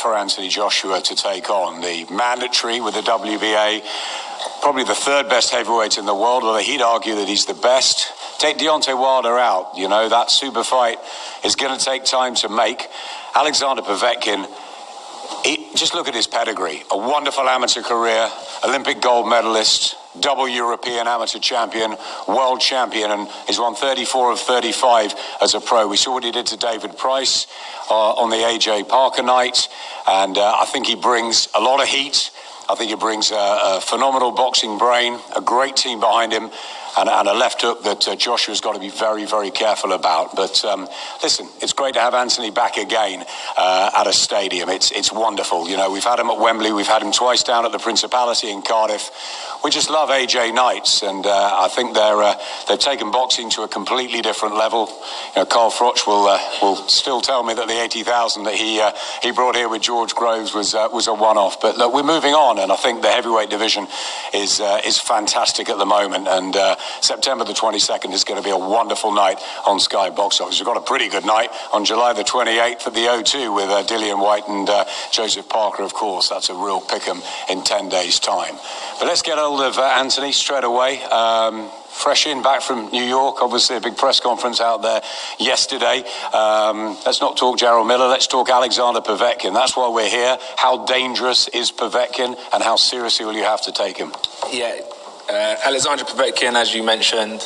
for Anthony Joshua to take on. The mandatory with the WBA, probably the third best heavyweight in the world, although he'd argue that he's the best. Take Deontay Wilder out, you know, that super fight is going to take time to make. Alexander Povekin, just look at his pedigree. A wonderful amateur career, Olympic gold medalist, double European amateur champion, world champion, and he's won 34 of 35 as a pro. We saw what he did to David Price on the AJ Parker night, and I think he brings a lot of heat. I think he brings a phenomenal boxing brain, a great team behind him, and a left hook that Joshua's got to be very, very careful about. But listen, it's great to have Anthony back again at a stadium. It's wonderful. You know, we've had him at Wembley. We've had him twice down at the Principality in Cardiff. We just love AJ nights, and I think they've taken boxing to a completely different level. You know, Carl Froch will still tell me that the 80,000 that he brought here with George Groves was a one-off. But look, we're moving on, and I think the heavyweight division is fantastic at the moment. And September the 22nd is going to be a wonderful night on Sky Box Office. We've got a pretty good night on July the 28th at the O2 with Dillian White and Joseph Parker, of course. That's a real pick-em in 10 days' time. But let's get hold of Anthony straight away. Fresh in back from New York, obviously a big press conference out there yesterday. Let's not talk Jarrell Miller, let's talk Alexander Povetkin. That's why we're here. How dangerous is Povetkin, and how seriously will you have to take him? Yeah, Alexander Povetkin, as you mentioned,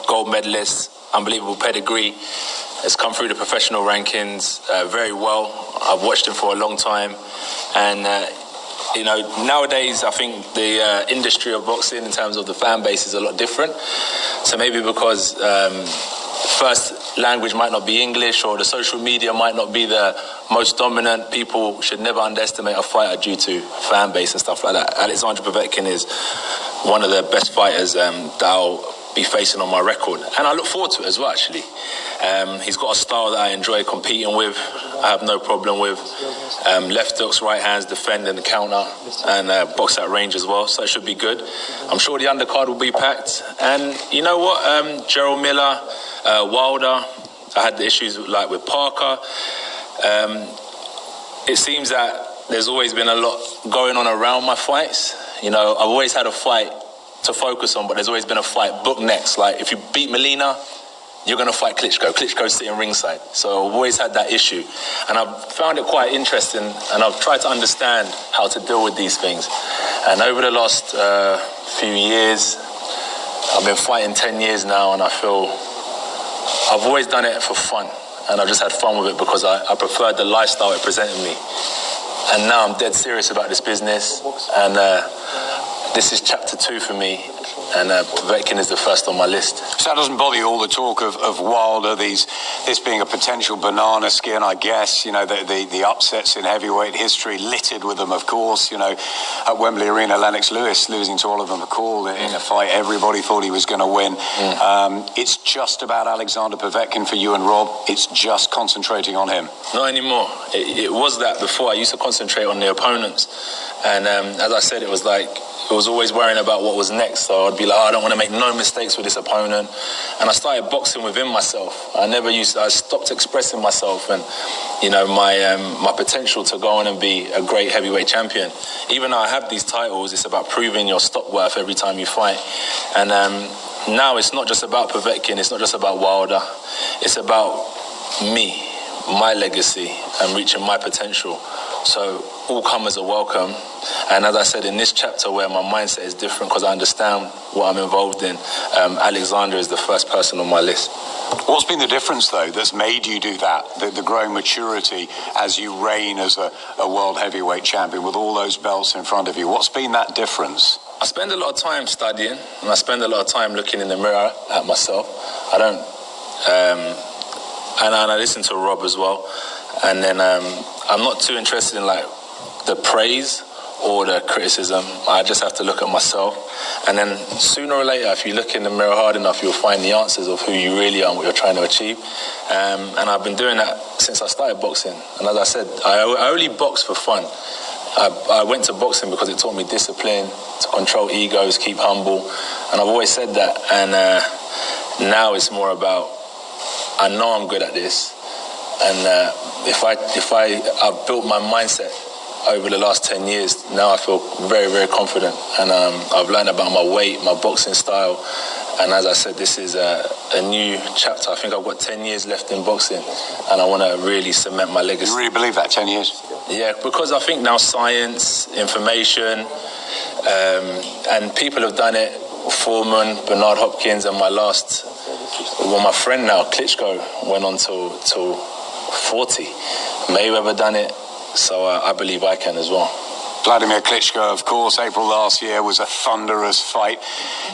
gold medalist, unbelievable pedigree, has come through the professional rankings very well. I've watched him for a long time, and you know, nowadays I think the industry of boxing in terms of the fan base is a lot different. So maybe because first language might not be English, or the social media might not be the most dominant, people should never underestimate a fighter due to fan base and stuff like that. Alexander Povetkin is one of the best fighters that I'll be facing on my record, and I look forward to it as well, actually. He's got a style that I enjoy competing with. I have no problem with left hooks, right hands, defend and counter, and box at range as well, so it should be good. I'm sure the undercard will be packed, and you know what, Jarrell Miller, Wilder, I had the issues like with Parker. It seems that there's always been a lot going on around my fights. You know, I've always had a fight to focus on, but there's always been a fight booked next. Like, if you beat Molina, you're going to fight Klitschko. Klitschko's sitting ringside. So I've always had that issue. And I've found it quite interesting, and I've tried to understand how to deal with these things. And over the last few years, I've been fighting 10 years now, and I feel I've always done it for fun. And I've just had fun with it because I preferred the lifestyle it presented me. And now I'm dead serious about this business. And this is chapter 2 for me, and Povetkin is the first on my list. So that doesn't bother you, all the talk of Wilder, this being a potential banana skin, I guess, you know, the upsets in heavyweight history, littered with them, of course, you know, at Wembley Arena, Lennox Lewis losing to Oliver McCall in a fight everybody thought he was going to win. It's just about Alexander Povetkin for you and Rob. It's just concentrating on him. Not anymore. It was that before. I used to concentrate on the opponents, and as I said, it was like, I was always worrying about what was next, so I'd be like, I don't want to make no mistakes with this opponent. And I started boxing within myself. I stopped expressing myself and, you know, my potential to go on and be a great heavyweight champion. Even though I have these titles, it's about proving your stock worth every time you fight. And now it's not just about Povetkin, it's not just about Wilder. It's about me, my legacy, and reaching my potential. So all comers are welcome. And as I said, in this chapter where my mindset is different because I understand what I'm involved in, Alexander is the first person on my list. What's been the difference, though, that's made you do that, the growing maturity as you reign as a world heavyweight champion with all those belts in front of you? What's been that difference? I spend a lot of time studying, and I spend a lot of time looking in the mirror at myself. I don't... and I listen to Rob as well. And then I'm not too interested in like the praise or the criticism. I just have to look at myself. And then sooner or later, if you look in the mirror hard enough, you'll find the answers of who you really are and what you're trying to achieve. And I've been doing that since I started boxing. And as I said, I only box for fun. I went to boxing because it taught me discipline, to control egos, keep humble. And I've always said that. And now it's more about, I know I'm good at this. And I've built my mindset over the last 10 years. Now I feel very, very confident, and I've learned about my weight, my boxing style, and as I said, this is a new chapter. I think I've got 10 years left in boxing, and I want to really cement my legacy. You really believe that, 10 years? Yeah, because I think now science, information, and people have done it. Foreman, Bernard Hopkins, and my friend now, Klitschko, went on till 40. Mayweather done it, so I believe I can as well. Vladimir Klitschko, of course, April last year was a thunderous fight.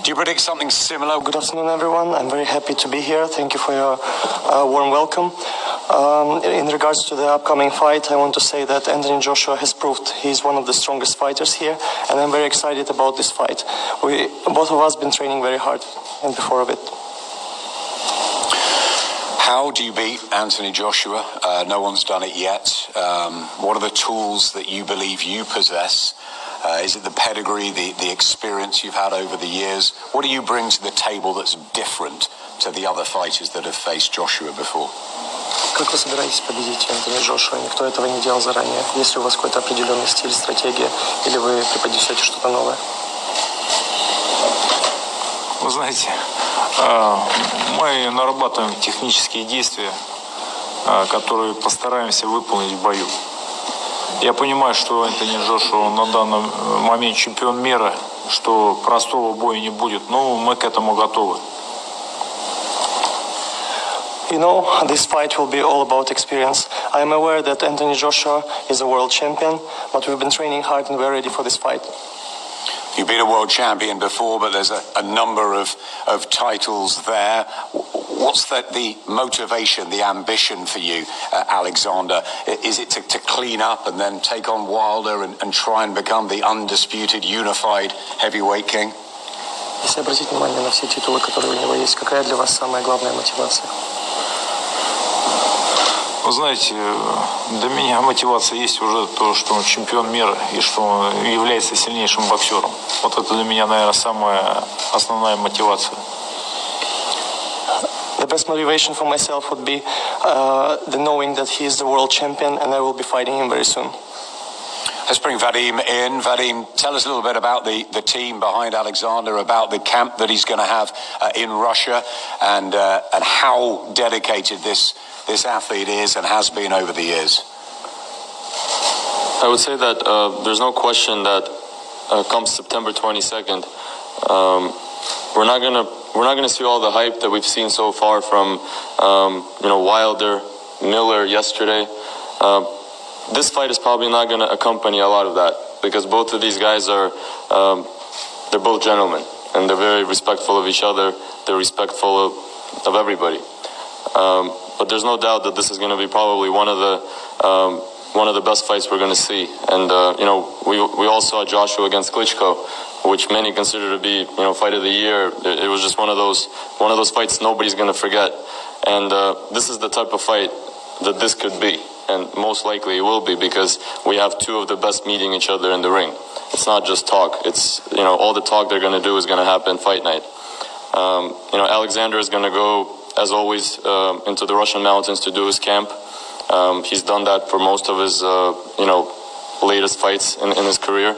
Do you predict something similar? Good afternoon, everyone. I'm very happy to be here. Thank you for your warm welcome. In regards to the upcoming fight, I want to say that Anthony Joshua has proved he's one of the strongest fighters here, and I'm very excited about this fight. Both of us been training very hard and before of it. How do you beat Anthony Joshua? No one's done it yet. What are the tools that you believe you possess? Is it the pedigree, the experience you've had over the years? What do you bring to the table that's different to the other fighters that have faced Joshua before? Как вы собираетесь победить Энтони Джошуа? Никто этого не делал заранее. Есть ли у вас какой-то определенный стиль, стратегия, или вы преподнесете что-то новое? Вы знаете, мы нарабатываем технические действия, которые постараемся выполнить в бою. Я понимаю, что Энтони Джошуа на данный момент чемпион мира, что простого боя не будет, но мы к этому готовы. You know, this fight will be all about experience. I am aware that Anthony Joshua is a world champion, but we've been training hard and we're ready for this fight. You've been a world champion before, but there's a number of titles there. What's the motivation, the ambition for you, Alexander? Is it to clean up and then take on Wilder and try and become the undisputed, unified heavyweight king? Если обратить внимание на все титулы, которые у него есть, какая для вас самая главная мотивация? Вы знаете, для меня мотивация есть уже то, что он чемпион мира и что он является сильнейшим боксером. Вот это для меня, наверное, самая основная мотивация. The best motivation for myself would be the knowing that he is the world champion and I will be fighting him very soon. Let's bring Vadim in. Vadim, tell us a little bit about the team behind Alexander, about the camp that he's going to have in Russia, and how dedicated this athlete is and has been over the years. I would say that there's no question that come September 22nd, we're not gonna see all the hype that we've seen so far from Wilder, Miller yesterday. This fight is probably not going to accompany a lot of that because both of these guys are they're both gentlemen and they're very respectful of each other. They're respectful of everybody. But there's no doubt that this is going to be probably one of the best fights we're going to see. And we all saw Joshua against Klitschko, which many consider to be fight of the year. It was just one of those fights nobody's going to forget. And this is the type of fight that this could be. And most likely it will be because we have two of the best meeting each other in the ring. It's not just talk. It's, all the talk they're going to do is going to happen fight night. Alexander is going to go, as always, into the Russian mountains to do his camp. He's done that for most of his, latest fights in his career.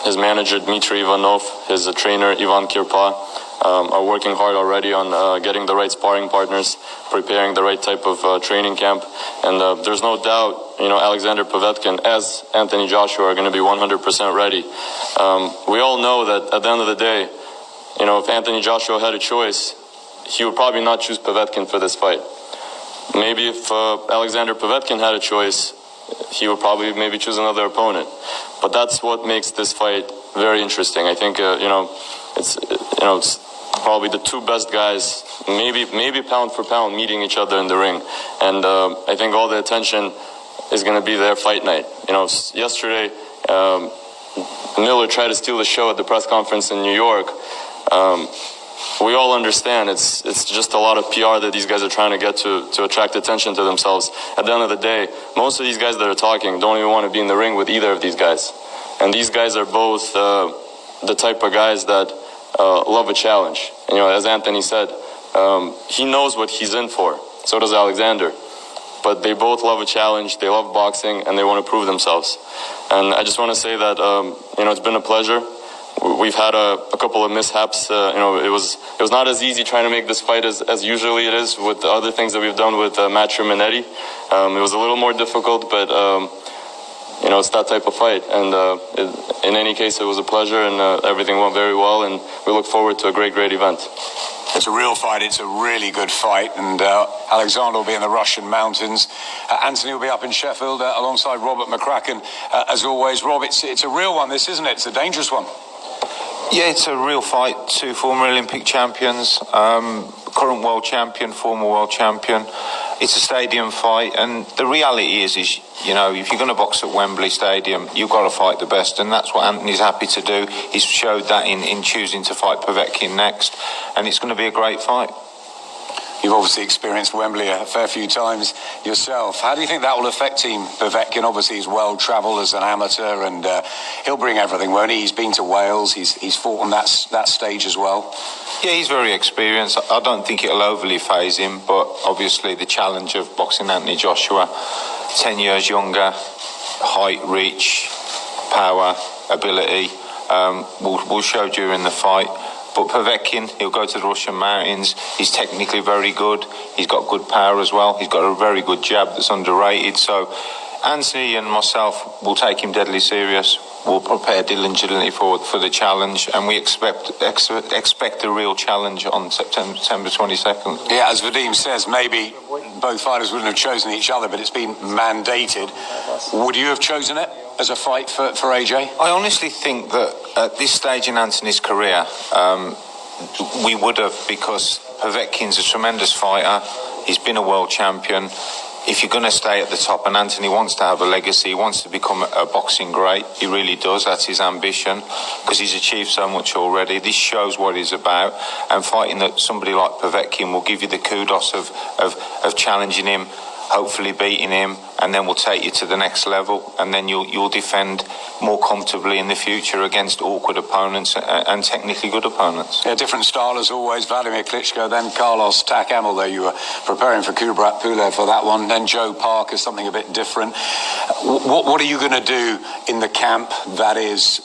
His manager, Dmitry Ivanov, his trainer, Ivan Kirpa, are working hard already on getting the right sparring partners, preparing the right type of training camp. And there's no doubt, Alexander Povetkin, as Anthony Joshua, are going to be 100% ready. We all know that at the end of the day, if Anthony Joshua had a choice, he would probably not choose Povetkin for this fight. Maybe if Alexander Povetkin had a choice, he would probably maybe choose another opponent. But that's what makes this fight very interesting. I think, it's probably the two best guys, maybe pound for pound, meeting each other in the ring. And I think all the attention is going to be their fight night. Yesterday, Miller tried to steal the show at the press conference in New York. We all understand it's just a lot of PR that these guys are trying to get to attract attention to themselves. At the end of the day, most of these guys that are talking don't even want to be in the ring with either of these guys. And these guys are both the type of guys that love a challenge. As Anthony said, he knows what he's in for. So does Alexander. but they both love a challenge, they love boxing, and they want to prove themselves. And I just want to say that, it's been a pleasure. We've had a couple of mishaps. It was not as easy trying to make this fight as usually it is with the other things that we've done with Matchroom and Eddie. It was a little more difficult, but it's that type of fight. And in any case, it was a pleasure, and everything went very well. And we look forward to a great event. It's a real fight. It's a really good fight. And Alexander will be in the Russian mountains. Anthony will be up in Sheffield alongside Robert McCracken. As always, Rob, it's a real one, this, isn't it? It's a dangerous one. Yeah, it's a real fight. Two former Olympic champions, current world champion, former world champion. It's a stadium fight, and the reality is if you're going to box at Wembley Stadium, you've got to fight the best, and that's what Anthony's happy to do. He's showed that in choosing to fight Povekin next, and it's going to be a great fight. You've obviously experienced Wembley a fair few times yourself. How do you think that will affect Team Povekin? Obviously, he's well-travelled as an amateur, and he'll bring everything, won't he? He's been to Wales. He's fought on that stage as well. Yeah, he's very experienced. I don't think it'll overly faze him, but obviously the challenge of boxing Anthony Joshua, 10 years younger, height, reach, power, ability, will show during the fight. But Povekin, he'll go to the Russian mountains. He's technically very good. He's got good power as well. He's got a very good jab that's underrated. So Anthony and myself will take him deadly serious. We'll prepare diligently for the challenge, and we expect a real challenge on September 22nd. Yeah, as Vadim says, maybe both fighters wouldn't have chosen each other, but it's been mandated. Would you have chosen it as a fight for AJ? I honestly think that at this stage in Anthony's career, we would have, because Povetkin's a tremendous fighter. He's been a world champion. If you're going to stay at the top, and Anthony wants to have a legacy, he wants to become a boxing great, he really does, that's his ambition, because he's achieved so much already. This shows what he's about, and fighting that somebody like Povetkin will give you the kudos of challenging him, hopefully beating him, and then we'll take you to the next level, and then you'll defend more comfortably in the future against awkward opponents and technically good opponents. Yeah, different style as always. Vladimir Klitschko, then Carlos Takam, although you were preparing for Kubrat Pulev for that one, then Joe Parker, something a bit different. What are you going to do in the camp that is,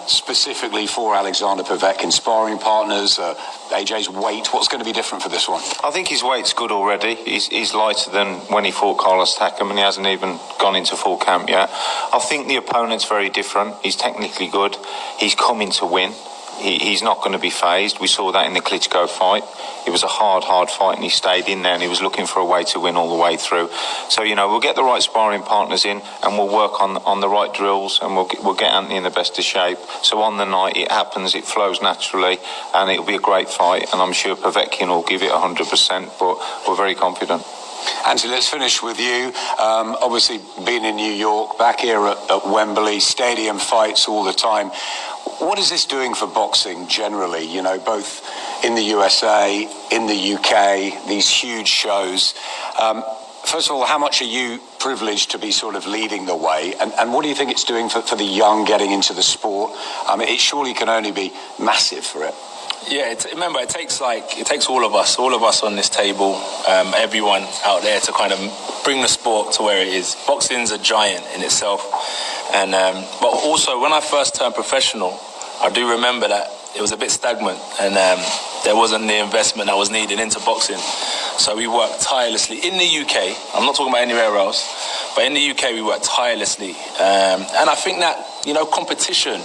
specifically for Alexander Povetkin? Sparring partners, AJ's weight, what's going to be different for this one? I think his weight's good already. He's lighter than when he fought Carlos Takam, and he hasn't even gone into full camp yet. I think the opponent's very different. He's technically good. He's coming to win. He's not going to be phased. We saw that in the Klitschko fight. It was a hard fight, and he stayed in there, and he was looking for a way to win all the way through. So, we'll get the right sparring partners in, and we'll work on the right drills, and we'll get Anthony in the best of shape. So on the night, it happens, it flows naturally, and it'll be a great fight, and I'm sure Povetkin will give it 100%, but we're very confident. Anthony, let's finish with you. Obviously, being in New York, back here at Wembley, stadium fights all the time. What is this doing for boxing generally? Both in the USA, in the UK, these huge shows. First of all, how much are you privileged to be sort of leading the way? And what do you think it's doing for the young getting into the sport? It surely can only be massive for it. Yeah, remember, it takes all of us on this table, everyone out there to kind of bring the sport to where it is. Boxing's a giant in itself. And but also, when I first turned professional, I do remember that it was a bit stagnant, and there wasn't the investment that was needed into boxing. So we worked tirelessly in the UK. I'm not talking about anywhere else, but in the UK we worked tirelessly. And I think that, competition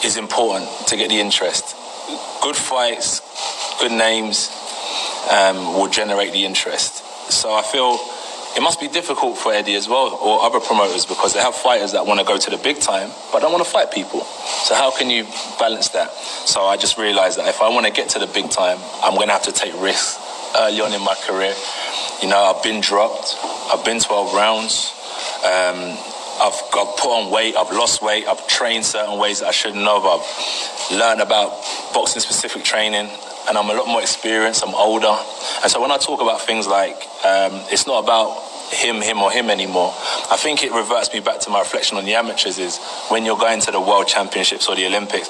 is important to get the interest. Good fights, good names will generate the interest. So I feel it must be difficult for Eddie as well, or other promoters, because they have fighters that want to go to the big time, but don't want to fight people. So how can you balance that? So I just realized that if I want to get to the big time, I'm going to have to take risks early on in my career. I've been dropped. I've been 12 rounds. I've got put on weight. I've lost weight. I've trained certain ways that I shouldn't have. I've learned about boxing-specific training, and I'm a lot more experienced. I'm older. And so when I talk about things like, it's not about him or him anymore, I think it reverts me back to my reflection on the amateurs is when you're going to the World Championships or the Olympics,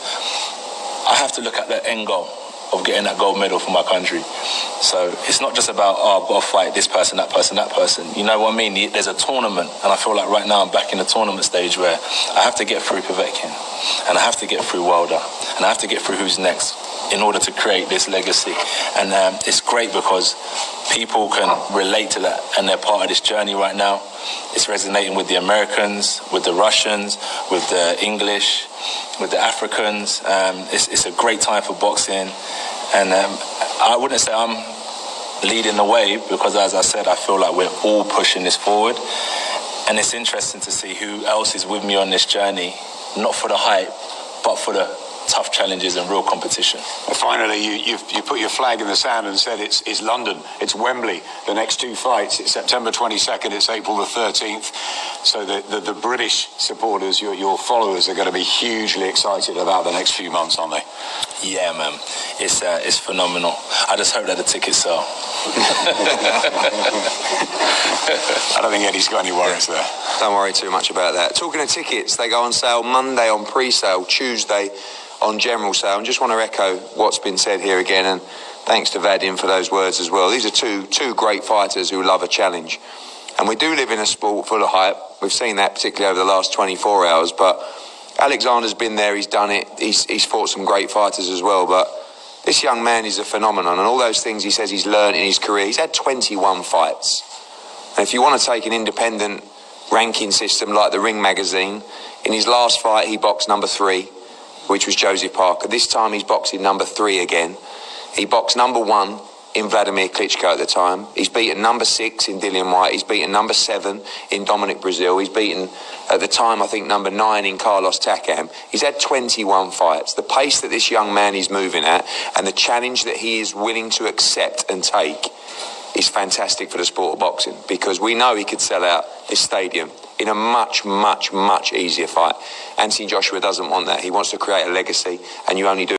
I have to look at the end goal. of getting that gold medal for my country. So it's not just about, oh, I've got to fight this person, that person, that person. You know what I mean? There's a tournament, and I feel like right now I'm back in the tournament stage where I have to get through Povekin, and I have to get through Wilder, and I have to get through who's next in order to create this legacy. And it's great because people can relate to that, and they're part of this journey right now. It's resonating with the Americans, with the Russians, with the English, with the Africans. It's a great time for boxing, and I wouldn't say I'm leading the way because, as I said, I feel like we're all pushing this forward, and it's interesting to see who else is with me on this journey, not for the hype, but for the tough challenges and real competition. Finally, you put your flag in the sand and said it's London, it's Wembley. The next two fights, it's September 22nd, it's April the 13th. So the British supporters, your followers, are going to be hugely excited about the next few months, aren't they? Yeah, man, it's phenomenal. I just hope that the tickets sell. I don't think Eddie's got any worries there. Don't worry too much about that. Talking of tickets, they go on sale Monday on pre-sale, Tuesday on general sale. And just want to echo what's been said here again, and thanks to Vadim for those words as well. These are two great fighters who love a challenge. And we do live in a sport full of hype. We've seen that particularly over the last 24 hours. But Alexander's been there, he's done it. He's fought some great fighters as well. But this young man is a phenomenon. And all those things he says he's learned in his career, he's had 21 fights. And if you want to take an independent ranking system like the Ring magazine, in his last fight he boxed number 3, which was Joseph Parker. This time he's boxing number 3 again. He boxed number 1 in Vladimir Klitschko at the time. He's beaten number 6 in Dillian White. He's beaten number 7 in Dominic Brazil. He's beaten, at the time, I think, number 9 in Carlos Takam. He's had 21 fights. The pace that this young man is moving at and the challenge that he is willing to accept and take is fantastic for the sport of boxing, because we know he could sell out this stadium in a much, much, much easier fight. Anthony Joshua doesn't want that. He wants to create a legacy, and you only do